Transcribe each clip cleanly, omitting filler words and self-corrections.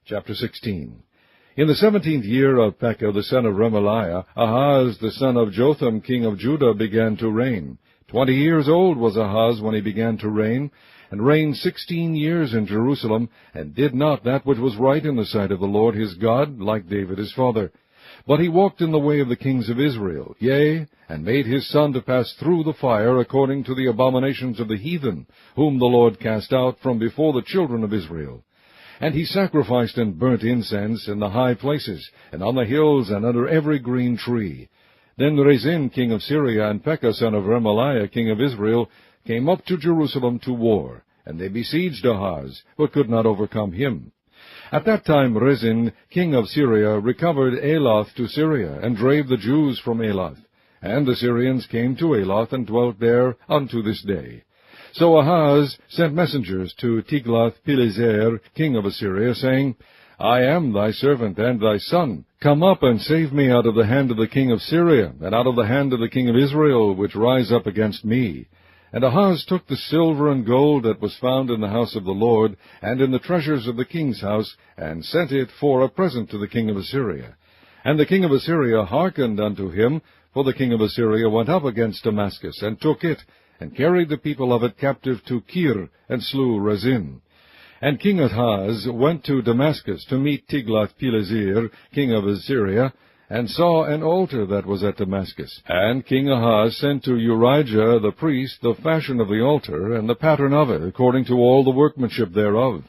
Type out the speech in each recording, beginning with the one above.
Chapter 16. In the 17th year of Pekah the son of Remaliah, Ahaz the son of Jotham king of Judah began to reign. 20 years old was Ahaz when he began to reign, and reigned 16 years in Jerusalem, and did not that which was right in the sight of the Lord his God, like David his father. But he walked in the way of the kings of Israel, yea, and made his son to pass through the fire according to the abominations of the heathen, whom the Lord cast out from before the children of Israel. And he sacrificed and burnt incense in the high places, and on the hills, and under every green tree. Then Rezin king of Syria, and Pekah son of Remaliah king of Israel, came up to Jerusalem to war, and they besieged Ahaz, but could not overcome him. At that time Rezin king of Syria recovered Elath to Syria, and drave the Jews from Elath. And the Syrians came to Elath, and dwelt there unto this day. So Ahaz sent messengers to Tiglath-Pileser, king of Assyria, saying, I am thy servant and thy son. Come up and save me out of the hand of the king of Syria, and out of the hand of the king of Israel, which rise up against me. And Ahaz took the silver and gold that was found in the house of the Lord, and in the treasures of the king's house, and sent it for a present to the king of Assyria. And the king of Assyria hearkened unto him, for the king of Assyria went up against Damascus, and took it, and carried the people of it captive to Kir, and slew Rezin. And King Ahaz went to Damascus to meet Tiglath-Pileser, king of Assyria, and saw an altar that was at Damascus. And King Ahaz sent to Urijah the priest the fashion of the altar, and the pattern of it, according to all the workmanship thereof.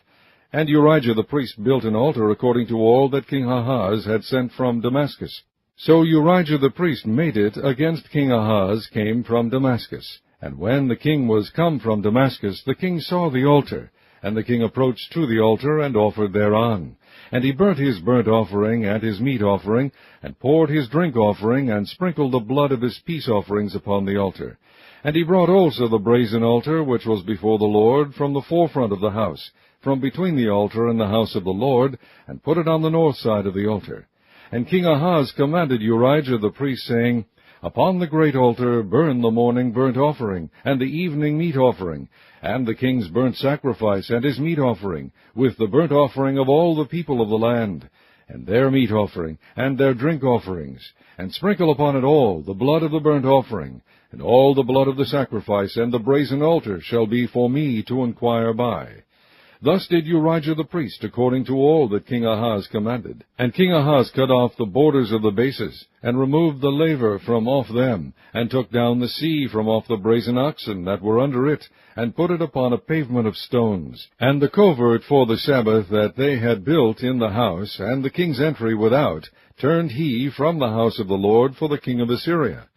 And Urijah the priest built an altar according to all that King Ahaz had sent from Damascus. So Urijah the priest made it against King Ahaz came from Damascus. And when the king was come from Damascus, the king saw the altar, and the king approached to the altar, and offered thereon. And he burnt his burnt offering and his meat offering, and poured his drink offering, and sprinkled the blood of his peace offerings upon the altar. And he brought also the brazen altar, which was before the Lord, from the forefront of the house, from between the altar and the house of the Lord, and put it on the north side of the altar. And King Ahaz commanded Urijah the priest, saying, Upon the great altar burn the morning burnt offering, and the evening meat offering, and the king's burnt sacrifice, and his meat offering, with the burnt offering of all the people of the land, and their meat offering, and their drink offerings, and sprinkle upon it all the blood of the burnt offering, and all the blood of the sacrifice, and the brazen altar shall be for me to inquire by. Thus did Urijah the priest, according to all that King Ahaz commanded. And King Ahaz cut off the borders of the bases, and removed the laver from off them, and took down the sea from off the brazen oxen that were under it, and put it upon a pavement of stones. And the covert for the Sabbath that they had built in the house, and the king's entry without, turned he from the house of the Lord for the king of Assyria.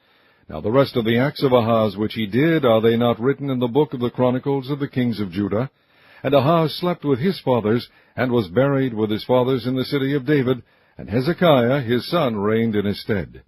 Now the rest of the acts of Ahaz which he did, are they not written in the book of the Chronicles of the kings of Judah? And Ahaz slept with his fathers, and was buried with his fathers in the city of David, and Hezekiah his son reigned in his stead.